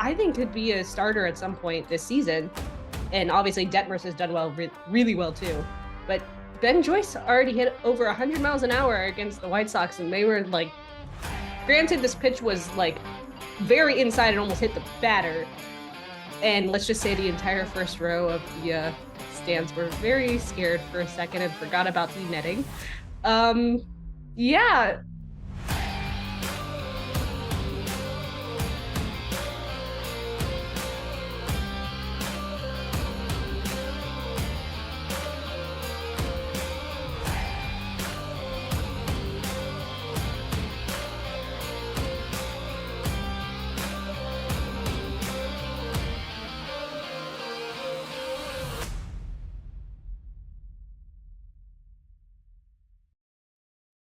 I think could be a starter at some point this season. And obviously Detmers has done well, really well too. But Ben Joyce already hit over 100 miles an hour against the White Sox, and they were like, granted, this pitch was like very inside and almost hit the batter. And let's just say the entire first row of the stands were very scared for a second and forgot about the netting. Yeah.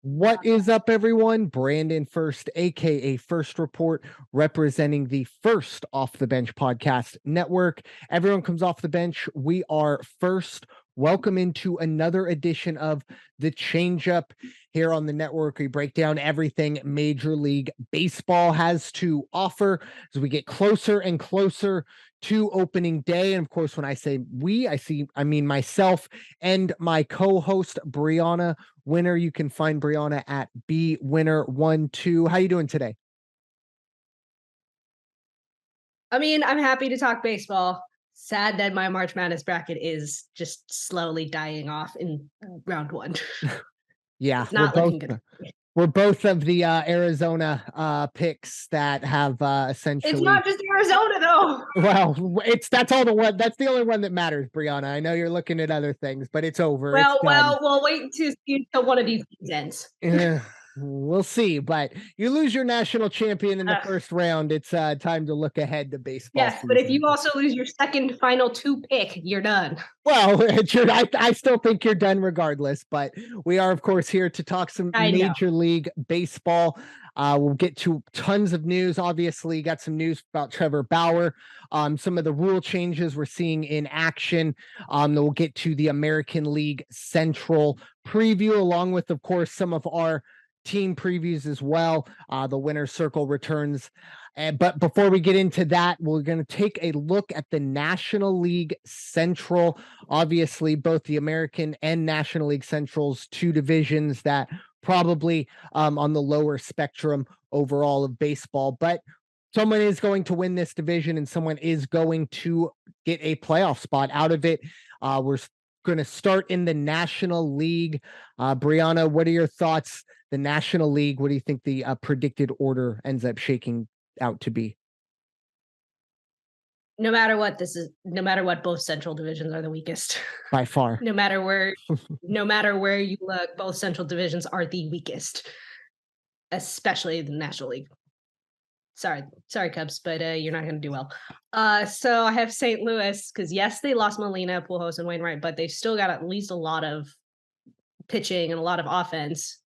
What is up, everyone? Brandon Ferst, aka First Report, representing the First Off the Bench podcast network. Everyone comes off the bench. We are First. Welcome into another edition of the Changeup here on the network. We break down everything Major League Baseball has to offer as we get closer and closer to opening day. And of course, when I say we, I mean myself and my co-host Brianna Winner. You can find Brianna at bwinner12. How you doing today? I mean, I'm happy to talk baseball. Sad that my March Madness bracket is just slowly dying off in round one. Yeah, it's not looking good. We're both of the Arizona picks that have essentially. It's not just Arizona though. Well, that's the only one that matters, Brianna. I know you're looking at other things, but it's over. Well, we'll wait to see until one of these ends. We'll see, but you lose your national champion in the first round. It's time to look ahead to baseball. Yes, but if you also lose your second final two pick, you're done. Well, I still think you're done regardless, but we are, of course, here to talk some Major League Baseball. We'll get to tons of news. Obviously, got some news about Trevor Bauer, some of the rule changes we're seeing in action. We'll get to the American League Central preview, along with, of course, some of our team previews as well. The winner's circle returns. But before we get into that, we're going to take a look at the National League Central. Obviously, both the American and National League Central's two divisions that probably on the lower spectrum overall of baseball. But someone is going to win this division and someone is going to get a playoff spot out of it. We're going to start in the National League. Brianna, what are your thoughts? The National League, what do you think the predicted order ends up shaking out to be? No matter what, both Central divisions are the weakest by far. no matter where you look, both Central divisions are the weakest, especially the National League. Sorry, Cubs, but you're not going to do well. So I have St. Louis because yes, they lost Molina, Pujols, and Wainwright, but they still got at least a lot of pitching and a lot of offense.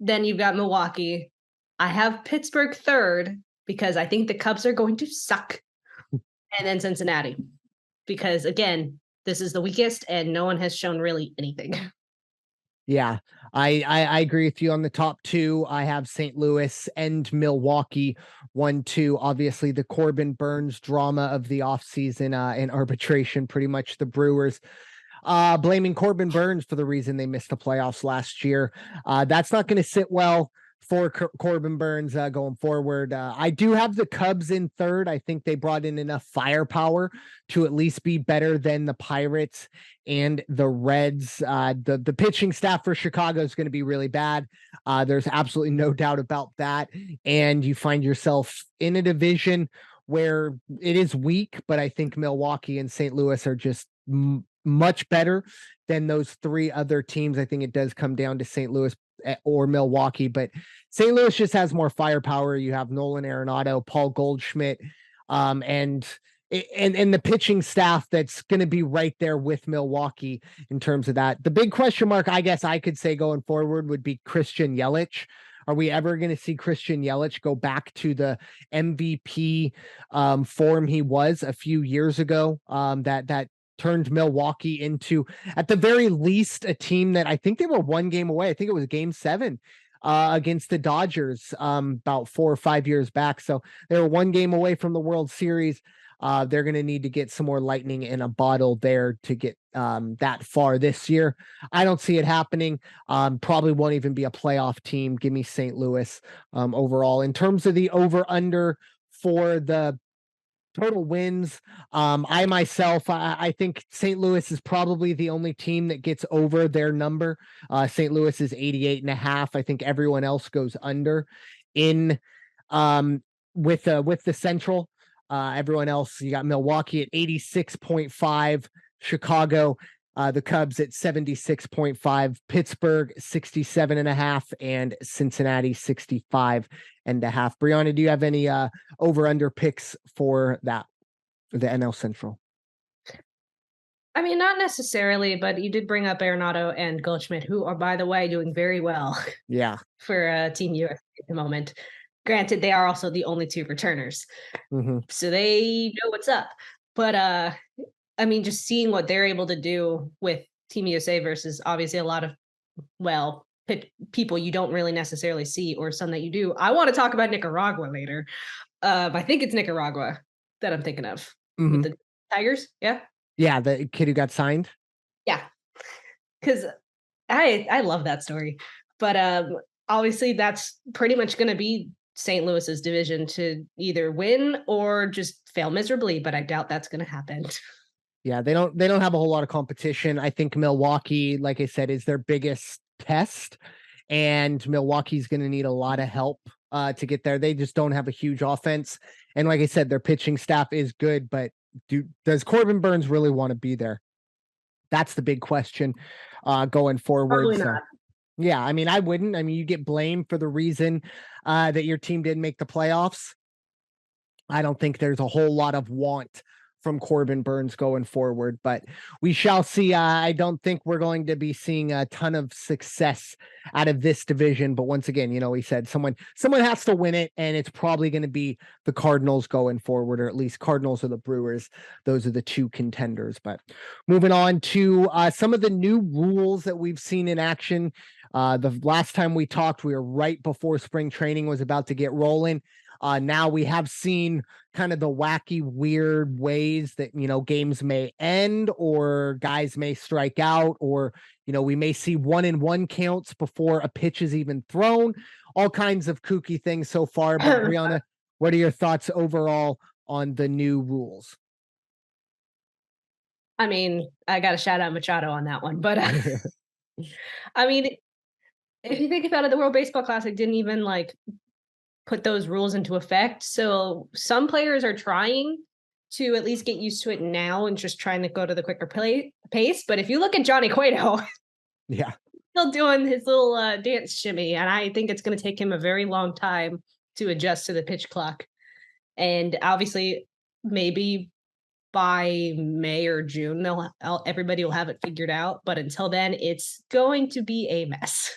Then you've got Milwaukee. I have Pittsburgh third because I think the Cubs are going to suck. And then Cincinnati, because again, this is the weakest and no one has shown really anything. Yeah, I agree with you on the top two. I have St. Louis and Milwaukee 1-2. Obviously, the Corbin Burns drama of the offseason in arbitration, pretty much the Brewers blaming Corbin Burns for the reason they missed the playoffs last year. That's not going to sit well for Corbin Burns going forward. I do have the Cubs in third. I think they brought in enough firepower to at least be better than the Pirates and the Reds. The pitching staff for Chicago is going to be really bad. There's absolutely no doubt about that. And you find yourself in a division where it is weak, but I think Milwaukee and St. Louis are just much better than those three other teams. I think it does come down to St. Louis or Milwaukee, but St. Louis just has more firepower. You have Nolan Arenado, Paul Goldschmidt, and the pitching staff that's going to be right there with Milwaukee in terms of that. The big question mark, I guess I could say going forward, would be Christian Yelich. Are we ever going to see Christian Yelich go back to the MVP form he was a few years ago? That turned Milwaukee into, at the very least, a team that I think they were one game away. I think it was game 7 against the Dodgers about 4 or 5 years back. So they were one game away from the World Series. They're going to need to get some more lightning in a bottle there to get that far this year. I don't see it happening. Probably won't even be a playoff team. Give me St. Louis overall. In terms of the over-under for the total wins, I myself, I think St. Louis is probably the only team that gets over their number. St. Louis is 88.5. I think everyone else goes under in with the Central. Everyone else, you got Milwaukee at 86.5, Chicago, the Cubs at 76.5, Pittsburgh 67.5, and Cincinnati 65.5. Brianna, do you have any over under picks for the NL Central? I mean, not necessarily, but you did bring up Arenado and Goldschmidt, who are, by the way, doing very well. Yeah. For Team USA at the moment. Granted, they are also the only 2 returners. Mm-hmm. So they know what's up. But I mean, just seeing what they're able to do with Team USA versus obviously a lot of, people you don't really necessarily see, or some that you do. I want to talk about Nicaragua later. I think it's Nicaragua that I'm thinking of with the Tigers. Yeah. Yeah, the kid who got signed. Yeah. Because I love that story. But obviously that's pretty much going to be St. Louis's division to either win or just fail miserably, but I doubt that's going to happen. Yeah, they don't have a whole lot of competition. I think Milwaukee, like I said, is their biggest test, and Milwaukee's going to need a lot of help to get there. They just don't have a huge offense, and like I said, their pitching staff is good, but does Corbin Burnes really want to be there? That's the big question going forward. Probably not. Yeah, I mean, I wouldn't. I mean, you get blamed for the reason that your team didn't make the playoffs. I don't think there's a whole lot of want from Corbin Burnes going forward, but we shall see. I don't think we're going to be seeing a ton of success out of this division, but once again, he said someone has to win it, and it's probably going to be the Cardinals going forward, or at least Cardinals or the Brewers. Those are the 2 contenders. But moving on to some of the new rules that we've seen in action. The last time we talked, we were right before spring training was about to get rolling. Now we have seen kind of the wacky, weird ways that, games may end, or guys may strike out, or, we may see 1-1 counts before a pitch is even thrown. All kinds of kooky things so far. But Brianna, what are your thoughts overall on the new rules? I mean, I got to shout out Machado on that one, but I mean, if you think about it, the World Baseball Classic didn't even put those rules into effect. So some players are trying to at least get used to it now and just trying to go to the quicker pace. But if you look at Johnny Cueto, yeah, still doing his little dance shimmy, and I think it's going to take him a very long time to adjust to the pitch clock. And obviously, maybe by May or June, everybody will have it figured out. But until then, it's going to be a mess.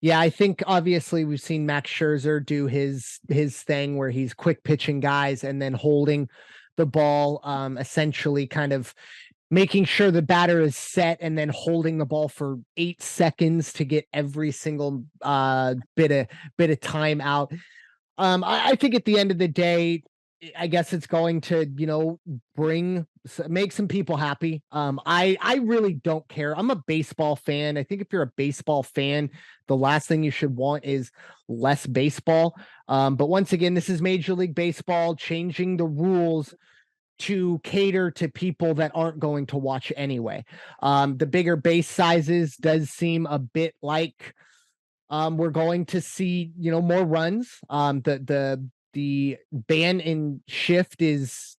Yeah, I think obviously we've seen Max Scherzer do his thing where he's quick pitching guys and then holding the ball, essentially kind of making sure the batter is set and then holding the ball for 8 seconds to get every single bit of time out. I think at the end of the day, I guess it's going to, make some people happy. I really don't care. I'm a baseball fan. I think if you're a baseball fan, the last thing you should want is less baseball. But once again, this is Major League Baseball changing the rules to cater to people that aren't going to watch anyway. The bigger base sizes does seem a bit like we're going to see, more runs. The ban in shift is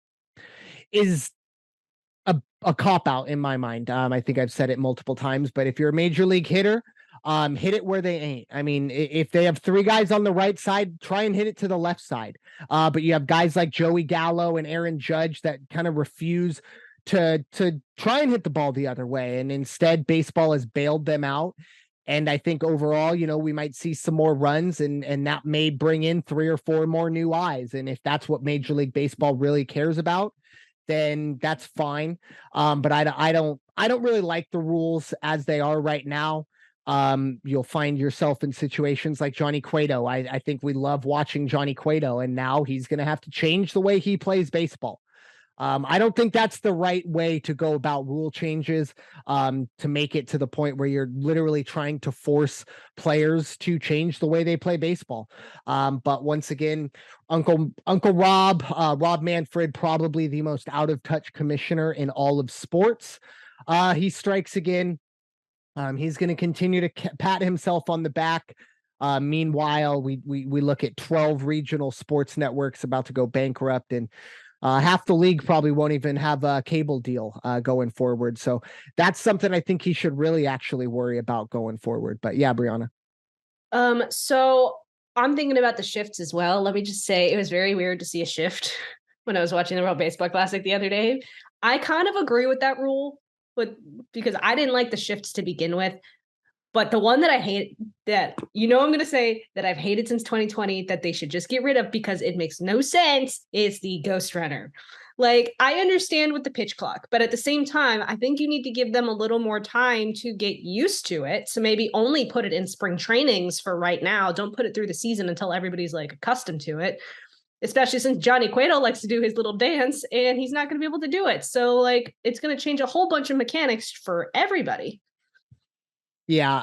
a cop out in my mind. I think I've said it multiple times, but if you're a major league hitter, hit it where they ain't. I mean, if they have 3 guys on the right side, try and hit it to the left side. But you have guys like Joey Gallo and Aaron Judge that kind of refuse to try and hit the ball the other way, and instead baseball has bailed them out. And I think overall, we might see some more runs, and that may bring in 3 or 4 more new eyes. And if that's what Major League Baseball really cares about, then that's fine. But I don't really like the rules as they are right now. You'll find yourself in situations like Johnny Cueto. I think we love watching Johnny Cueto, and now he's going to have to change the way he plays baseball. I don't think that's the right way to go about rule changes, to make it to the point where you're literally trying to force players to change the way they play baseball. But once again, Uncle Rob, Rob Manfred, probably the most out of touch commissioner in all of sports. He strikes again. He's going to continue to pat himself on the back. Meanwhile, we look at 12 regional sports networks about to go bankrupt, and half the league probably won't even have a cable deal going forward. So that's something I think he should really actually worry about going forward. But yeah, Brianna. So I'm thinking about the shifts as well. Let me just say it was very weird to see a shift when I was watching the World Baseball Classic the other day. I kind of agree with that rule, but because I didn't like the shifts to begin with. But the one that I hate, that I'm going to say that I've hated since 2020, that they should just get rid of because it makes no sense, is the ghost runner. Like, I understand with the pitch clock, but at the same time, I think you need to give them a little more time to get used to it. So maybe only put it in spring trainings for right now. Don't put it through the season until everybody's like accustomed to it, especially since Johnny Cueto likes to do his little dance and he's not going to be able to do it. So like, it's going to change a whole bunch of mechanics for everybody. Yeah,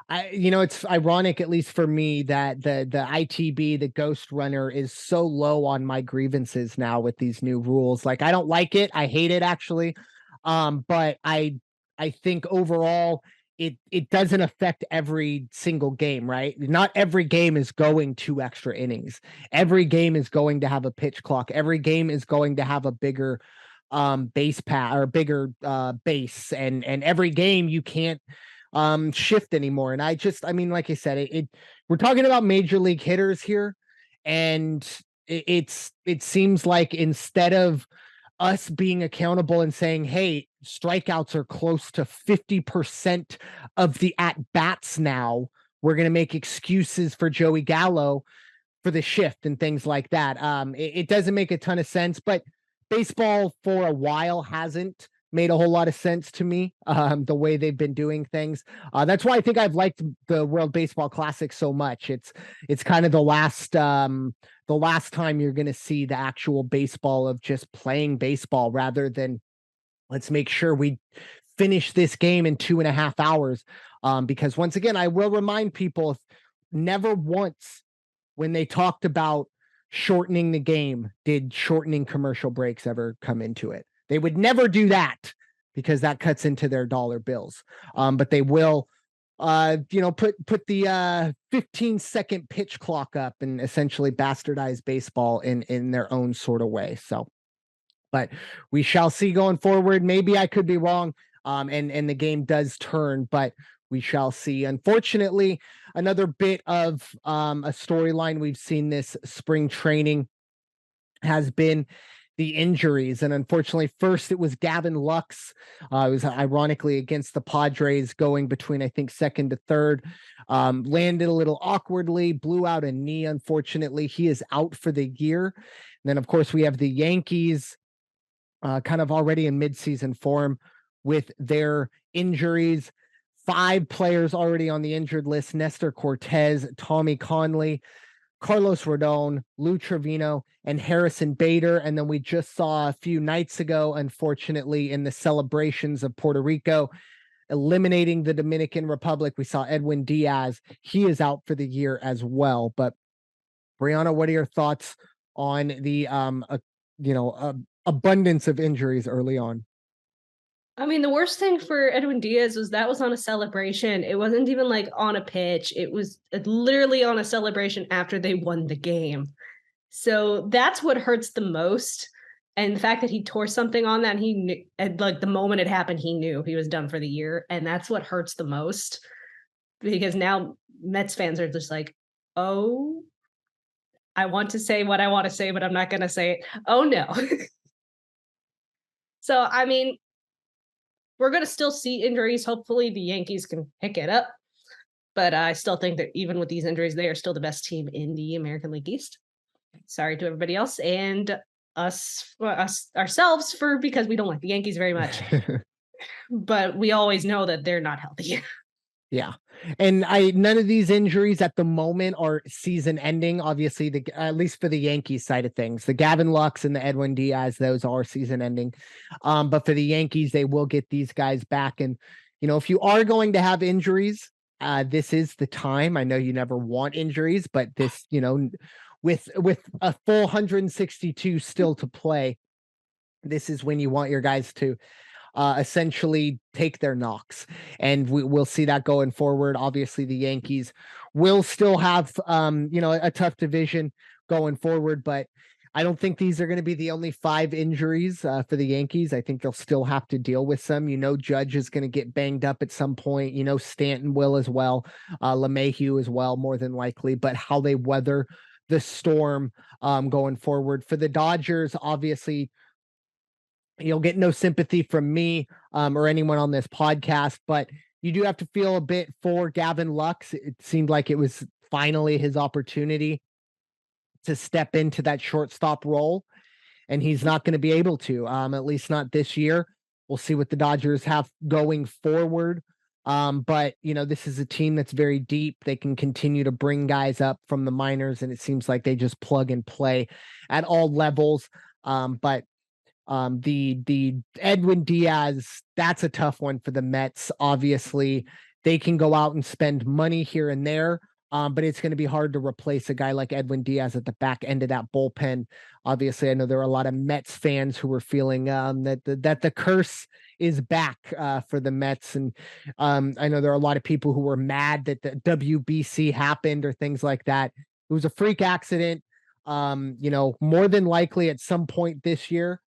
it's ironic, at least for me, that the ITB, the Ghost Runner, is so low on my grievances now with these new rules. Like, I don't like it. I hate it, actually. But I think overall it doesn't affect every single game, right? Not every game is going 2 extra innings. Every game is going to have a pitch clock. Every game is going to have a bigger base pass or bigger base, and every game you can't shift anymore. And like I said, we're talking about major league hitters here, and it seems like instead of us being accountable and saying, hey, strikeouts are close to 50% of the at bats now, we're going to make excuses for Joey Gallo for the shift and things like that. It doesn't make a ton of sense, but baseball for a while hasn't made a whole lot of sense to me, the way they've been doing things. That's why I think I've liked the World Baseball Classic so much. It's kind of the last time you're going to see the actual baseball of just playing baseball rather than let's make sure we finish this game in 2.5 hours. Because once again, I will remind people, never once when they talked about shortening the game did shortening commercial breaks ever come into it. They would never do that because that cuts into their dollar bills. But they will, put the 15-second pitch clock up and essentially bastardize baseball in their own sort of way. So, but we shall see going forward. Maybe I could be wrong, and the game does turn, but we shall see. Unfortunately, another bit of a storyline we've seen this spring training has been the injuries. And unfortunately, first it was Gavin Lux. It was ironically against the Padres, going between, I think, second to third. Landed a little awkwardly, blew out a knee, unfortunately. He is out for the year. And then, of course, we have the Yankees kind of already in midseason form with their injuries. 5 players already on the injured list: Nestor Cortez, Tommy Conley, Carlos Rodon, Lou Trevino, and Harrison Bader. And then we just saw a few nights ago, unfortunately, in the celebrations of Puerto Rico eliminating the Dominican Republic, we saw Edwin Diaz. He is out for the year as well. But Brianna, what are your thoughts on the abundance of injuries early on? I mean, the worst thing for Edwin Diaz was that was on a celebration. It wasn't even like on a pitch. It was literally on a celebration after they won the game. So that's what hurts the most. And the fact that he tore something on that, he knew, and like the moment it happened, he knew he was done for the year. And that's what hurts the most, because now Mets fans are just like, oh, I want to say what I want to say, but I'm not going to say it. Oh, no. So, I mean, we're going to still see injuries. Hopefully the Yankees can pick it up. But I still think that even with these injuries, they are still the best team in the American League East. Sorry to everybody else and us ourselves because we don't like the Yankees very much. But we always know that they're not healthy. Yeah. And none of these injuries at the moment are season ending. Obviously, at least for the Yankees side of things, the Gavin Lux and the Edwin Diaz, those are season ending. But for the Yankees, they will get these guys back. And, if you are going to have injuries, this is the time. I know you never want injuries, but this, with a full 162 still to play, this is when you want your guys to essentially take their knocks. And we'll see that going forward. Obviously, the Yankees will still have, a tough division going forward, but I don't think these are going to be the only 5 injuries for the Yankees. I think they'll still have to deal with some. Judge is going to get banged up at some point. Stanton will as well. LeMahieu as well, more than likely. But how they weather the storm going forward. For the Dodgers, obviously, you'll get no sympathy from me or anyone on this podcast, but you do have to feel a bit for Gavin Lux. It seemed like it was finally his opportunity to step into that shortstop role, and he's not going to be able to, at least not this year. We'll see what the Dodgers have going forward. But this is a team that's very deep. They can continue to bring guys up from the minors, and it seems like they just plug and play at all levels. But the Edwin Diaz, that's a tough one for the Mets. Obviously, they can go out and spend money here and there, but it's going to be hard to replace a guy like Edwin Diaz at the back end of that bullpen. Obviously, I know there are a lot of Mets fans who were feeling that the curse is back for the Mets, and I know there are a lot of people who were mad that the WBC happened or things like that. It was a freak accident. More than likely at some point this year,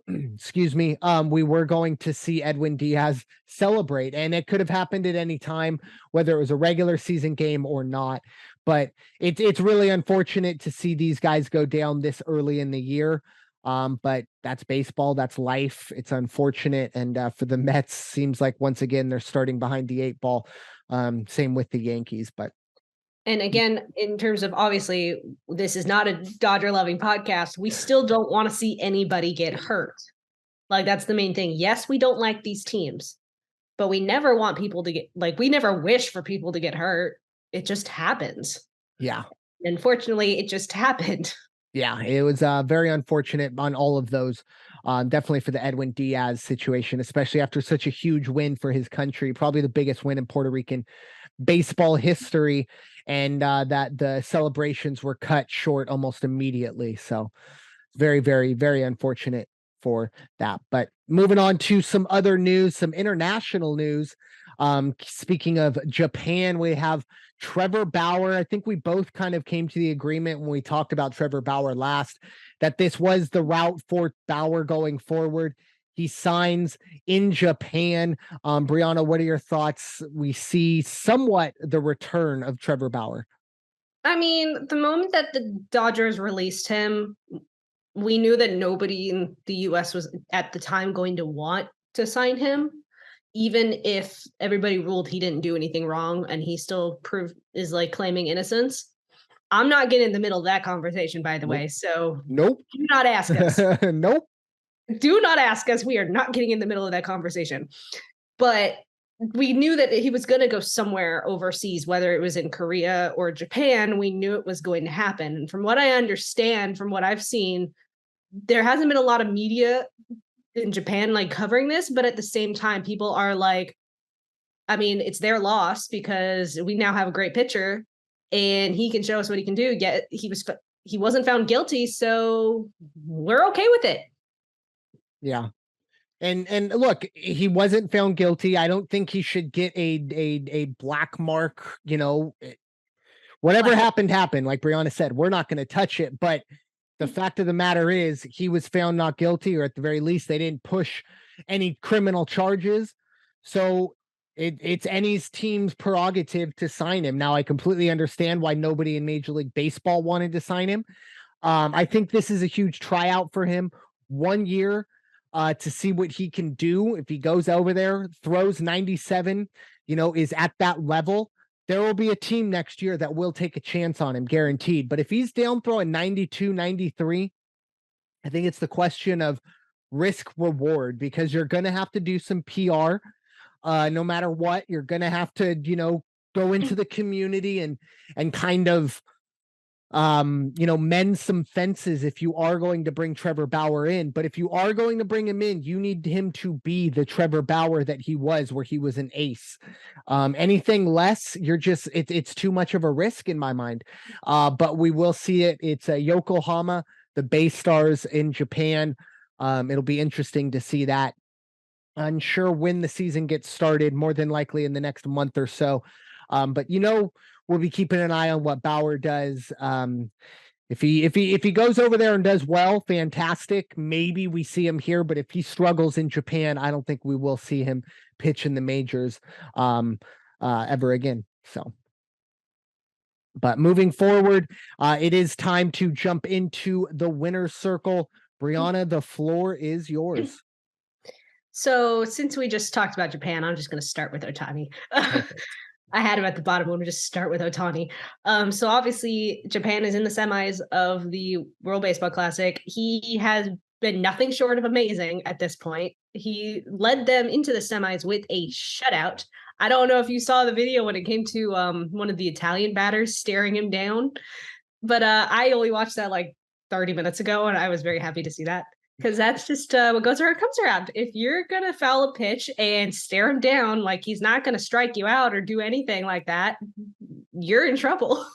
excuse me, we were going to see Edwin Diaz celebrate, and it could have happened at any time, whether it was a regular season game or not. But it's really unfortunate to see these guys go down this early in the year. But that's baseball, that's life. It's unfortunate, and for the Mets, seems like once again they're starting behind the 8 ball. Same with the Yankees, but And again, in terms of, obviously, this is not a Dodger loving podcast. We still don't want to see anybody get hurt. Like, that's the main thing. Yes, we don't like these teams, but we never want people to get, like, we never wish for people to get hurt. It just happens. yeah. Unfortunately, it just happened. Yeah, it was very unfortunate on all of those. Definitely for the Edwin Diaz situation, especially after such a huge win for his country, probably the biggest win in Puerto Rican baseball history, and that the celebrations were cut short almost immediately. So very, very, very unfortunate for that. But moving on to some other news, some international news. Speaking of Japan, we have Trevor Bauer. I think we both kind of came to the agreement when we talked about Trevor Bauer last that this was the route for Bauer going forward. He signs in Japan. Brianna, what are your thoughts? We see somewhat the return of Trevor Bauer. I mean, the moment that the Dodgers released him, we knew that nobody in the US was at the time going to want to sign him, even if everybody ruled he didn't do anything wrong and he still is like claiming innocence. I'm not getting in the middle of that conversation, by the way. So Nope. do not ask us. Nope. Do not ask us. We are not getting in the middle of that conversation. But we knew that he was going to go somewhere overseas, whether it was in Korea or Japan. We knew it was going to happen. And from what I understand, from what I've seen, there hasn't been a lot of media in Japan like covering this, but at the same time, people are like, I mean, it's their loss because we now have a great pitcher and he can show us what he can do. Yet he wasn't found guilty, so we're okay with it. Yeah. And look, he wasn't found guilty. I don't think he should get a black mark, whatever happened. Like Brianna said, we're not going to touch it. But the fact of the matter is he was found not guilty, or at the very least, they didn't push any criminal charges. So it's any team's prerogative to sign him. Now, I completely understand why nobody in Major League Baseball wanted to sign him. I think this is a huge tryout for him. 1 year to see what he can do. If he goes over there, throws 97, is at that level, there will be a team next year that will take a chance on him, guaranteed. But if he's down throwing 92, 93, I think it's the question of risk reward, because you're going to have to do some PR. No matter what, you're going to have to, go into the community and kind of mend some fences if you are going to bring Trevor Bauer in. But if you are going to bring him in, you need him to be the Trevor Bauer that he was, where he was an ace. Anything less, it's too much of a risk in my mind. But we will see it. It's a Yokohama, the Bay Stars in Japan. It'll be interesting to see that. Unsure when the season gets started, more than likely in the next month or so. But we'll be keeping an eye on what Bauer does. If he goes over there and does well, fantastic. Maybe we see him here, but if he struggles in Japan, I don't think we will see him pitch in the majors ever again. So, but moving forward, it is time to jump into the winner's circle. Brianna, the floor is yours. So since we just talked about Japan, I'm just going to start with Ohtani. I had him at the bottom. Let me just start with Ohtani. So obviously Japan is in the semis of the World Baseball Classic. He has been nothing short of amazing at this point. He led them into the semis with a shutout. I don't know if you saw the video when it came to one of the Italian batters staring him down, but I only watched that like 30 minutes ago, and I was very happy to see that. Because that's just what goes around comes around. If you're going to foul a pitch and stare him down like he's not going to strike you out or do anything like that, you're in trouble.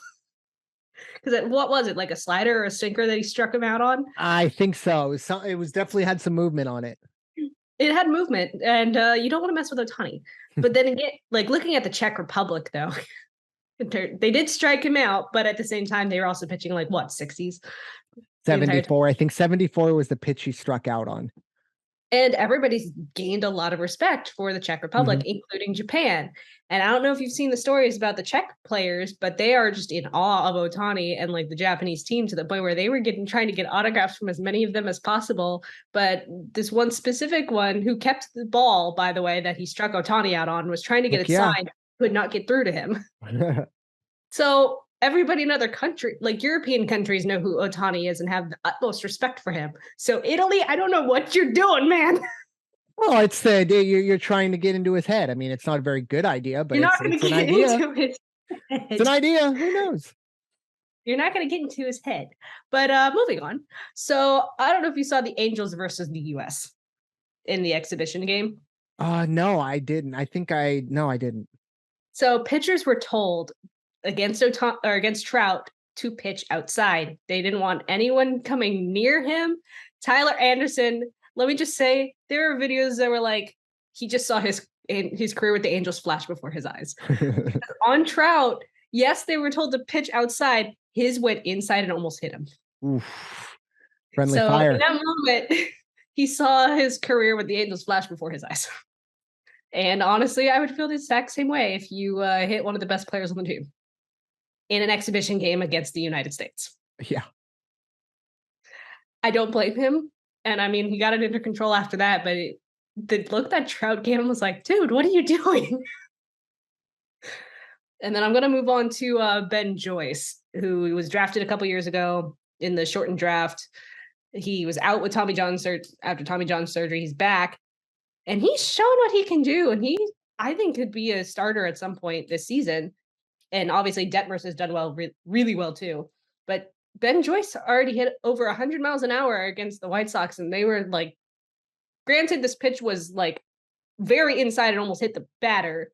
Because what was it, like a slider or a sinker that he struck him out on? I think so. It was definitely had some movement on it. It had movement, and you don't want to mess with Ohtani. But then again, like looking at the Czech Republic, though, they did strike him out, but at the same time, they were also pitching like, what, 60s? 74. I think 74 was the pitch he struck out on. And everybody's gained a lot of respect for the Czech Republic, including Japan. And I don't know if you've seen the stories about the Czech players, but they are just in awe of Ohtani and like the Japanese team, to the point where they were trying to get autographs from as many of them as possible. But this one specific one, who kept the ball, by the way, that he struck Ohtani out on, was trying to get it signed, could not get through to him. So everybody in other countries, like European countries, know who Ohtani is and have the utmost respect for him. So Italy, I don't know what you're doing, man. Well, it's you're trying to get into his head. I mean, it's not a very good idea, but it's an idea. It's an idea. Who knows? You're not going to get into his head. But moving on. So I don't know if you saw the Angels versus the US in the exhibition game. No, I didn't. I didn't. So pitchers were told against Trout to pitch outside. They didn't want anyone coming near him. Tyler Anderson, let me just say, there are videos that were like, he just saw his career with the Angels flash before his eyes. On Trout, yes, they were told to pitch outside. His went inside and almost hit him. Oof. Friendly fire. In that moment, he saw his career with the Angels flash before his eyes. And honestly, I would feel the exact same way if you hit one of the best players on the team in an exhibition game against the United States. Yeah. I don't blame him. And I mean, he got it under control after that, but the look that Trout gave him was like, dude, what are you doing? And then I'm going to move on to Ben Joyce, who was drafted a couple years ago in the shortened draft. He was out with Tommy John after Tommy John surgery. He's back, and he's shown what he can do. And I think, could be a starter at some point this season. And obviously Detmers has done well, really well too. But Ben Joyce already hit over 100 miles an hour against the White Sox, and they were like, granted, this pitch was like very inside and almost hit the batter.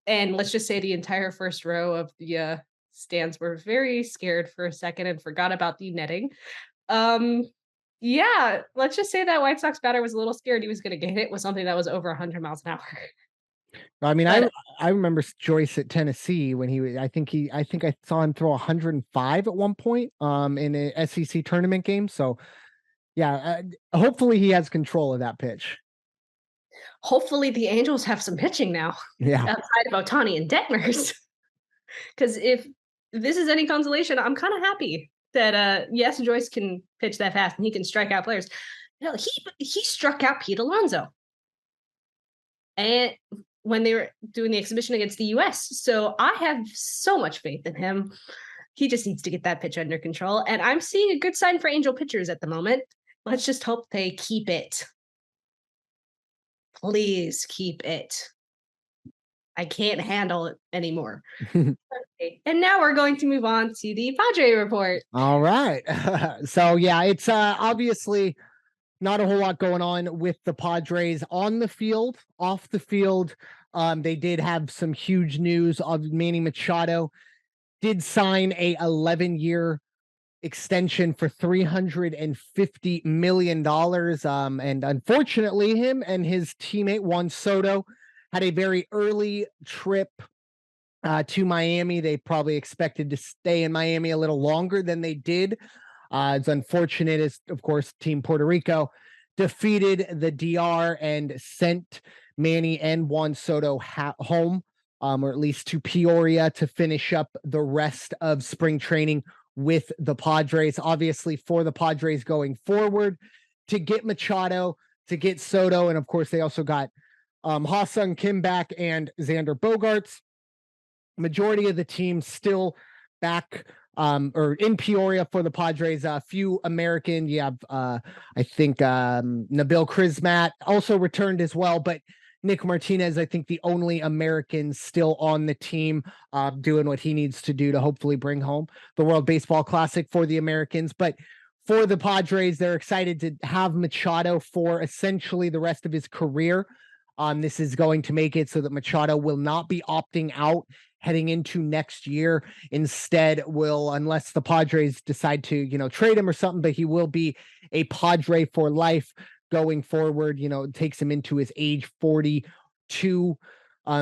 And let's just say the entire first row of the stands were very scared for a second and forgot about the netting. Yeah, let's just say that White Sox batter was a little scared he was going to get hit with something that was over 100 miles an hour. I mean, I remember Joyce at Tennessee when I think I saw him throw 105 at one point in a SEC tournament game. So yeah, hopefully he has control of that pitch. Hopefully the Angels have some pitching now. Yeah. Outside of Ohtani and Detmers. Because if this is any consolation, I'm kind of happy that yes, Joyce can pitch that fast and he can strike out players. You know, he struck out Pete Alonso. And when they were doing the exhibition against the US. So I have so much faith in him. He just needs to get that pitch under control. And I'm seeing a good sign for Angel pitchers at the moment. Let's just hope they keep it. Please keep it. I can't handle it anymore. Okay. And now we're going to move on to the Padre report. All right. So yeah, it's obviously not a whole lot going on with the Padres on the field. Off the field, they did have some huge news of Manny Machado did sign a 11-year extension for $350 million. And unfortunately, him and his teammate Juan Soto had a very early trip to Miami. They probably expected to stay in Miami a little longer than they did. It's unfortunate as, of course, Team Puerto Rico defeated the DR and sent Manny and Juan Soto home, or at least to Peoria to finish up the rest of spring training with the Padres. Obviously, for the Padres going forward, to get Machado, to get Soto, and of course, they also got Ha-Sung Kim back and Xander Bogaerts. Majority of the team still back or in Peoria for the Padres. A few American, you have I think Nabil Krismat also returned as well, but Nick Martinez, I think the only American still on the team, doing what he needs to do to hopefully bring home the World Baseball Classic for the Americans. But for the Padres, they're excited to have Machado for essentially the rest of his career. This is going to make it so that Machado will not be opting out heading into next year. Instead, will, unless the Padres decide to, trade him or something, but he will be a Padre for life going forward. It takes him into his age 42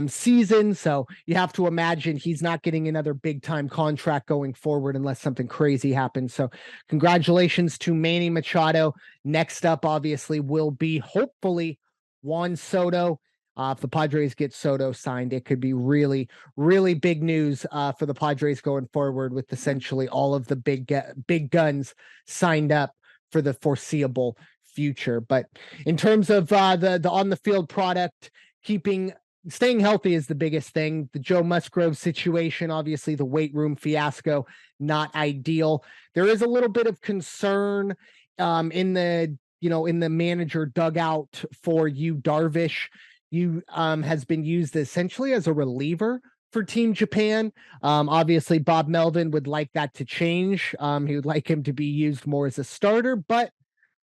season. So you have to imagine he's not getting another big time contract going forward unless something crazy happens. So congratulations to Manny Machado. Next up, obviously, will be hopefully Juan Soto. If the Padres get Soto signed, it could be really, really big news for the Padres going forward, with essentially all of the big guns signed up for the foreseeable future. But in terms of the on the field product, staying healthy is the biggest thing. The Joe Musgrove situation, obviously the weight room fiasco, not ideal. There is a little bit of concern in the manager dugout for Yu Darvish. Has been used essentially as a reliever for Team Japan. Obviously, Bob Melvin would like that to change. He would like him to be used more as a starter, but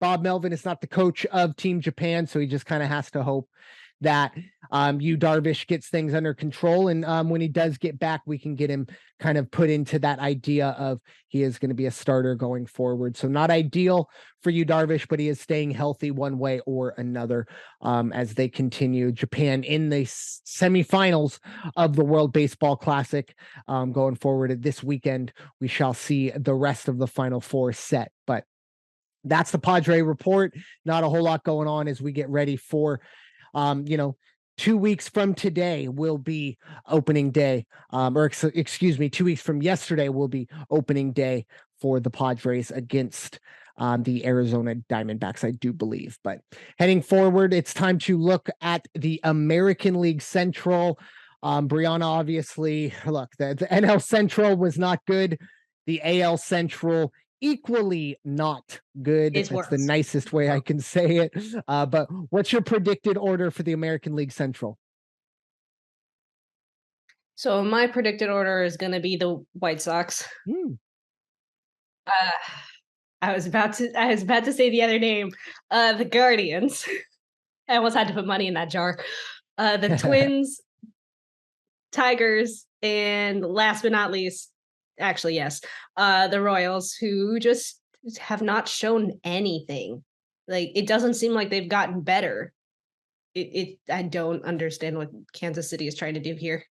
Bob Melvin is not the coach of Team Japan, so he just kind of has to hope that Yu Darvish gets things under control. And when he does get back, we can get him kind of put into that idea of he is going to be a starter going forward. So not ideal for Yu Darvish, but he is staying healthy one way or another as they continue. Japan in the semifinals of the World Baseball Classic going forward this weekend. We shall see the rest of the Final Four set. But that's the Padre report. Not a whole lot going on as we get ready for 2 weeks from today will be opening day, excuse me, 2 weeks from yesterday will be opening day for the Padres against the Arizona Diamondbacks, I do believe. But heading forward, it's time to look at the American League Central. Brianna, obviously, look, the NL Central was not good. The AL Central equally not good. It's That's the worse. nicest way I can say it. But what's your predicted order for the American League Central? So my predicted order is going to be the White Sox. Uh, I was about to say the other name, the Guardians. I almost had to put money in that jar. The Twins, Tigers, and last but not least, actually, yes, the Royals, who just have not shown anything. Like, it doesn't seem like they've gotten better. I don't understand what Kansas City is trying to do here.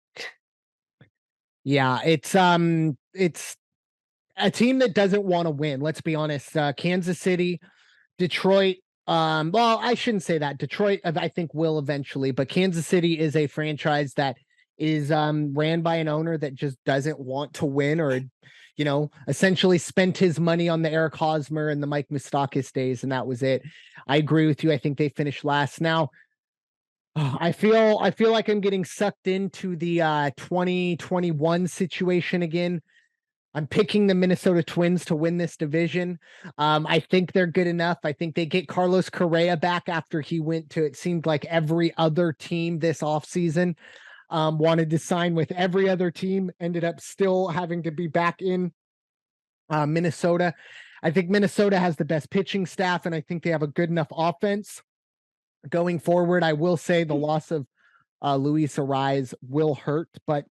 Yeah, it's a team that doesn't want to win. Let's be honest. Kansas City, Detroit. Well, I shouldn't say that. Detroit, I think, will eventually, but Kansas City is a franchise that is ran by an owner that just doesn't want to win, or essentially spent his money on the Eric Hosmer and the Mike Moustakas days, and that was it. I agree with you. I think they finished last. Now, I feel like I'm getting sucked into the 2021 situation again. I'm picking the Minnesota Twins to win this division. I think they're good enough. I think they get Carlos Correa back after he went to, it seemed like, every other team this offseason. wanted to sign with every other team, ended up still having to be back in Minnesota. I think Minnesota has the best pitching staff, and I think they have a good enough offense going forward. I will say the loss of Luis Ariz will hurt, but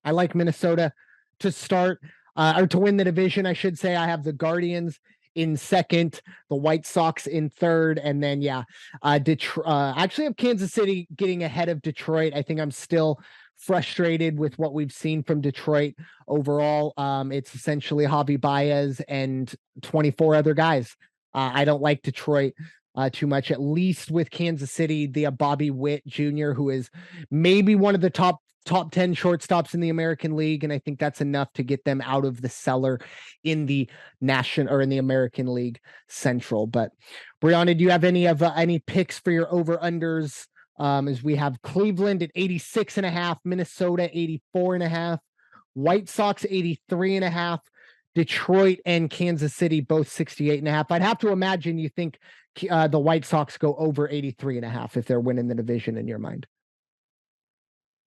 I like Minnesota to start or to win the division, I should say. I have the Guardians in second, the White Sox in third, and then Detroit. Actually, have Kansas City getting ahead of Detroit. I think I'm still frustrated with what we've seen from Detroit overall. It's essentially Javi Baez and 24 other guys. I don't like Detroit too much, at least with Kansas City. The Bobby Witt Jr., who is maybe one of the top 10 shortstops in the American League, and I think that's enough to get them out of the cellar in the National or in the American League Central. But Brianna, do you have any picks for your over unders? As we have Cleveland at 86.5, Minnesota 84.5, White Sox 83.5, Detroit and Kansas City both 68.5. I'd have to imagine you think the White Sox go over 83.5 if they're winning the division in your mind.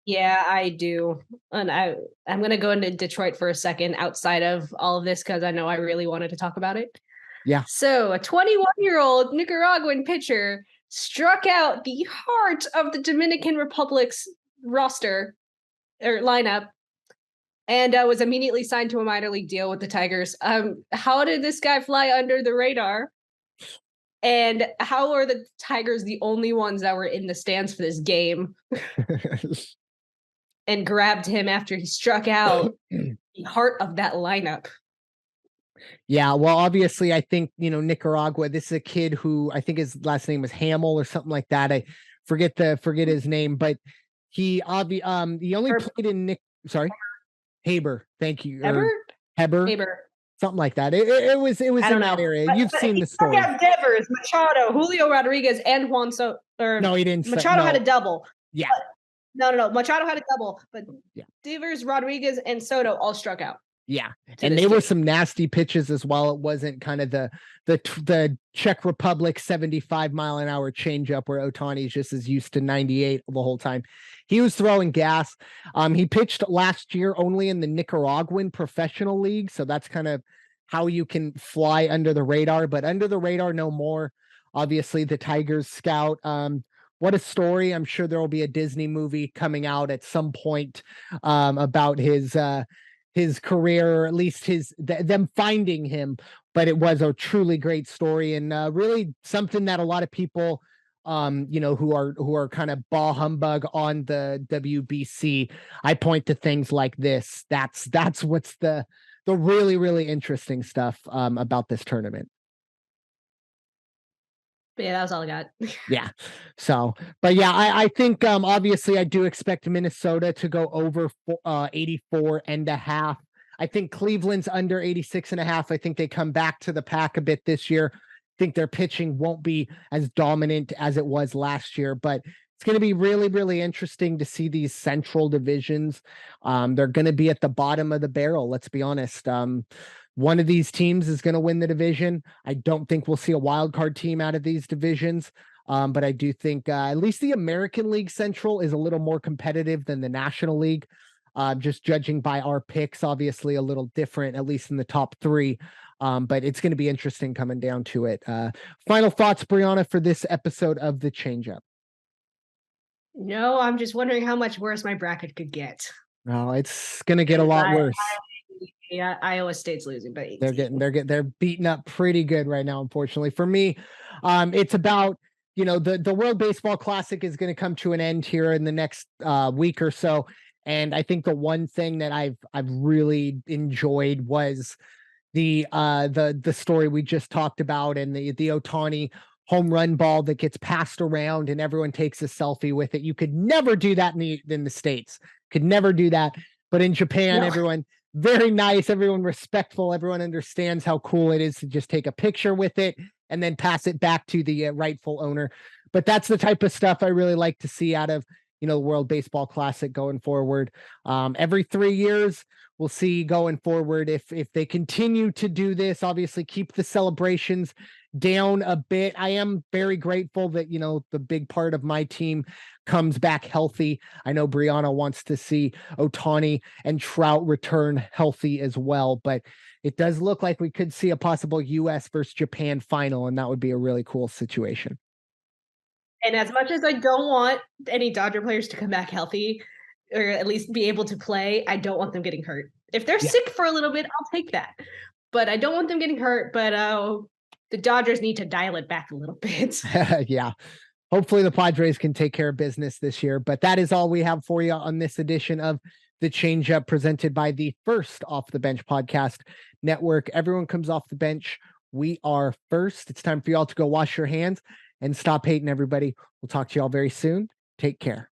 Yeah, I do. And I'm going to go into Detroit for a second outside of all of this because I know I really wanted to talk about it. Yeah. So a 21-year-old Nicaraguan pitcher struck out the heart of the Dominican Republic's roster or lineup and was immediately signed to a minor league deal with the Tigers. How did this guy fly under the radar? And how are the Tigers the only ones that were in the stands for this game? And grabbed him after he struck out the heart of that lineup. Yeah, well, obviously, I think, Nicaragua, this is a kid who I think his last name was Hamill or something like that. I forget his name, but he only played in Haber. Thank you. Heber. Something like that. It was in that area. You've seen the story. Devers, Machado, Julio Rodriguez, and Juan Soto. No, he didn't. Machado had a double. Yeah. No. Machado had a double, but Devers, Rodriguez, and Soto all struck out. Yeah, and they were some nasty pitches as well. It wasn't kind of the Czech Republic 75-mile-an-hour changeup where Ohtani's just as used to 98 the whole time. He was throwing gas. He pitched last year only in the Nicaraguan professional league, so that's kind of how you can fly under the radar. But under the radar, no more. Obviously, the Tigers scout. What a story. I'm sure there will be a Disney movie coming out at some point about his career, or at least them finding him. But it was a truly great story, and really something that a lot of people who are kind of bah humbug on the WBC, I point to things like this. That's what's the really, really interesting stuff about this tournament. But yeah, that was all I got. Yeah. So, but yeah, I think obviously I do expect Minnesota to go over 84.5. I think Cleveland's under 86.5. I think they come back to the pack a bit this year. I think their pitching won't be as dominant as it was last year, but it's going to be really, really interesting to see these central divisions. They're going to be at the bottom of the barrel. Let's be honest. One of these teams is going to win the division. I don't think we'll see a wild card team out of these divisions. But I do think at least the American League Central is a little more competitive than the National League. Just judging by our picks, obviously a little different, at least in the top three. But it's going to be interesting coming down to it. Final thoughts, Brianna, for this episode of the Changeup? No, I'm just wondering how much worse my bracket could get. Oh, it's going to get a lot worse. Yeah, Iowa State's losing, but they're beaten up pretty good right now. Unfortunately for me, it's about the World Baseball Classic is going to come to an end here in the next week or so, and I think the one thing that I've really enjoyed was the story we just talked about, and the Ohtani home run ball that gets passed around and everyone takes a selfie with it. You could never do that in the States. Could never do that, but in Japan, everyone. Very nice, everyone respectful, everyone understands how cool it is to just take a picture with it and then pass it back to the rightful owner. But that's the type of stuff I really like to see out of the World Baseball Classic going forward. Every 3 years, we'll see going forward if they continue to do this. Obviously, keep the celebrations down a bit. I am very grateful that, the big part of my team comes back healthy. I know Brianna wants to see Ohtani and Trout return healthy as well, but it does look like we could see a possible US versus Japan final, and that would be a really cool situation. And as much as I don't want any Dodger players to come back healthy or at least be able to play, I don't want them getting hurt. If they're Yeah. sick for a little bit, I'll take that. But I don't want them getting hurt, but the Dodgers need to dial it back a little bit. Yeah. Hopefully the Padres can take care of business this year. But that is all we have for you on this edition of the Changeup, presented by the First Off the Bench podcast network. Everyone comes off the bench. We are first. It's time for y'all to go wash your hands and stop hating everybody. We'll talk to y'all very soon. Take care.